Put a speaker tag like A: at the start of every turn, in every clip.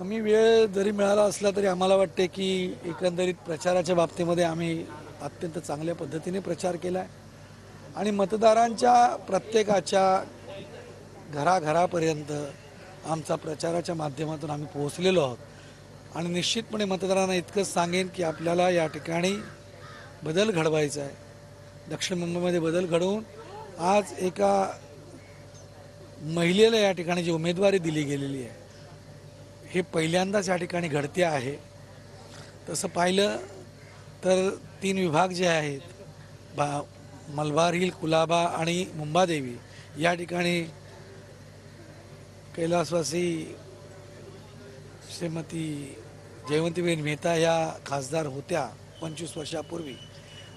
A: कमी वेळ जरी मिळाला असला तरी आम्हाला वाटते की एकंदरीत प्रचाराच्या बाबतीमध्ये आम्ही अत्यंत चांगल्या पद्धतीने प्रचार केला आहे आणि मतदारांच्या प्रत्येकाच्या घराघरापर्यंत आमचा प्रचाराच्या माध्यमातून आम्ही पोहोचलेलो आहोत आणि निश्चितपणे मतदारांना इतकंच सांगेन की आपल्याला या ठिकाणी बदल घडवायचा आहे। दक्षिण मुंबईमध्ये बदल घडवून आज एका महिलेला या ठिकाणी जी उमेदवारी दिली गेलेली आहे हे पहिल्यांदाच या ठिकाणी घडते आहे। तसं पाहिलं तर 3 विभाग जे आहेत मलबार हिल, कुलाबा आणि मुंबादेवी या ठिकाणी कैलासवासी श्रीमती जयवंतीबेन मेहता या खासदार होत्या 25 वर्षापूर्वी,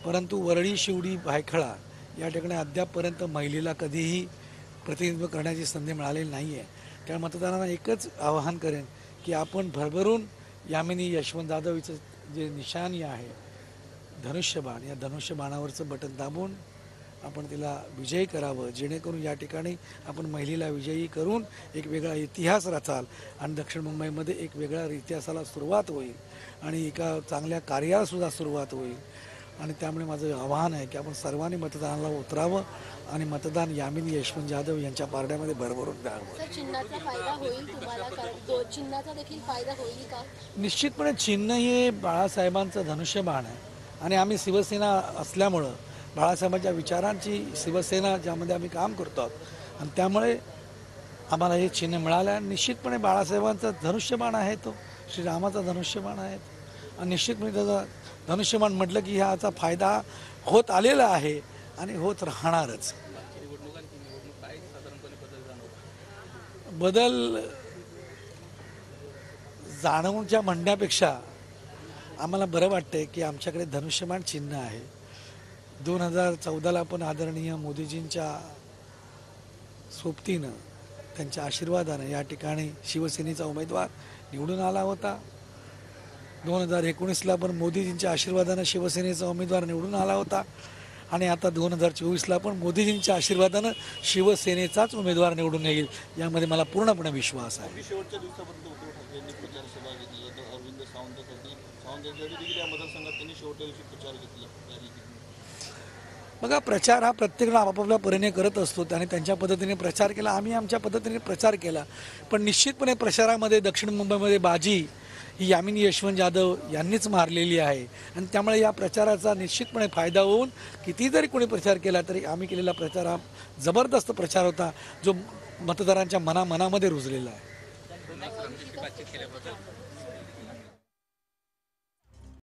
A: परंतु वरळी, शिवडी, भायखळा या ठिकाणी अद्यापपर्यंत महिलेला कधीही प्रतिनिधित्व करण्याची संधी मिळालेली नाही आहे। त्या मतदारांना एकच आवाहन करेन की आपण भरभरून यामिनी यशवंत जाधव हिचं जे निशाणी आहे धनुष्यबाण, या धनुष्यबाणावरचं बटन दाबून आपण तिला विजयी करावं, जेणेकरून या ठिकाणी आपण महिलेला विजयी करून एक वेगळा इतिहास रचाल आणि दक्षिण मुंबईमध्ये एक वेगळ्या इतिहासाला सुरुवात होईल आणि एका चांगल्या कार्यालासुद्धा सुरुवात होईल। आणि त्यामुळे माझं आवाहन आहे की आपण सर्वांनी मतदानाला उतरावं आणि मतदान यामिनी यशवंत जाधव यांच्या पारड्यामध्ये भरभरून द्यावं।
B: चिन्हाचा फायदा होईल तुम्हाला, कारण चिन्हाचा देखील फायदा होईल का?
A: निश्चितपणे चिन्ह हे बाळासाहेबांचं धनुष्यबाण आहे आणि आम्ही शिवसेना असल्यामुळं बाळासाहेबांच्या विचारांची शिवसेना ज्यामध्ये आम्ही काम करतो आहोत आणि त्यामुळे आम्हाला हे चिन्ह मिळालं आहे। निश्चितपणे बाळासाहेबांचा धनुष्यबाण आहे, तो श्रीरामाचा धनुष्यबाण आहे आणि निश्चितपणे त्याचा धनुष्यबाण म्हटलं की ह्याचा फायदा होत आलेला आहे आणि होत राहणारच। बदल जाणवूनच्या म्हणण्यापेक्षा आम्हाला बरं वाटतंय की आमच्याकडे धनुष्यबाण चिन्ह आहे। 2014ला पण आदरणीय मोदीजींच्या सोबतीनं त्यांच्या आशीर्वादानं या ठिकाणी शिवसेनेचा उमेदवार निवडून आला होता। 2019ला पण मोदीजींच्या आशीर्वादानं शिवसेनेचा उमेदवार निवडून आला होता आणि आता 2024ला पण मोदीजींच्या आशीर्वादानं शिवसेनेचाच उमेदवार निवडून येईल, यामध्ये मला पूर्णपणे विश्वास आहे।
C: शेवटच्या दिवसापर्यंत उद्धव ठाकरेंनी प्रचार सभा घेतली, तर अरविंद सावंतसाठी देखील या मतदारसंघात त्यांनी शेवटच्या दिवशी प्रचार घेतला, रॅली घेतली।
A: बघा, प्रचार हा प्रत्येकजण आपापल्या परीने करत असतो आणि त्यांच्या पद्धतीने प्रचार केला, आम्ही आमच्या पद्धतीने प्रचार केला। पण निश्चितपणे प्रचारामध्ये दक्षिण मुंबईमध्ये बाजी ही यामिनी यशवंत जाधव यांनीच मारलेली आहे आणि त्यामुळे या प्रचाराचा निश्चितपणे फायदा होऊन किती जरी कोणी प्रचार केला तरी आम्ही केलेला प्रचार हा जबरदस्त प्रचार होता, जो मतदारांच्या मनामध्ये रुजलेला आहे।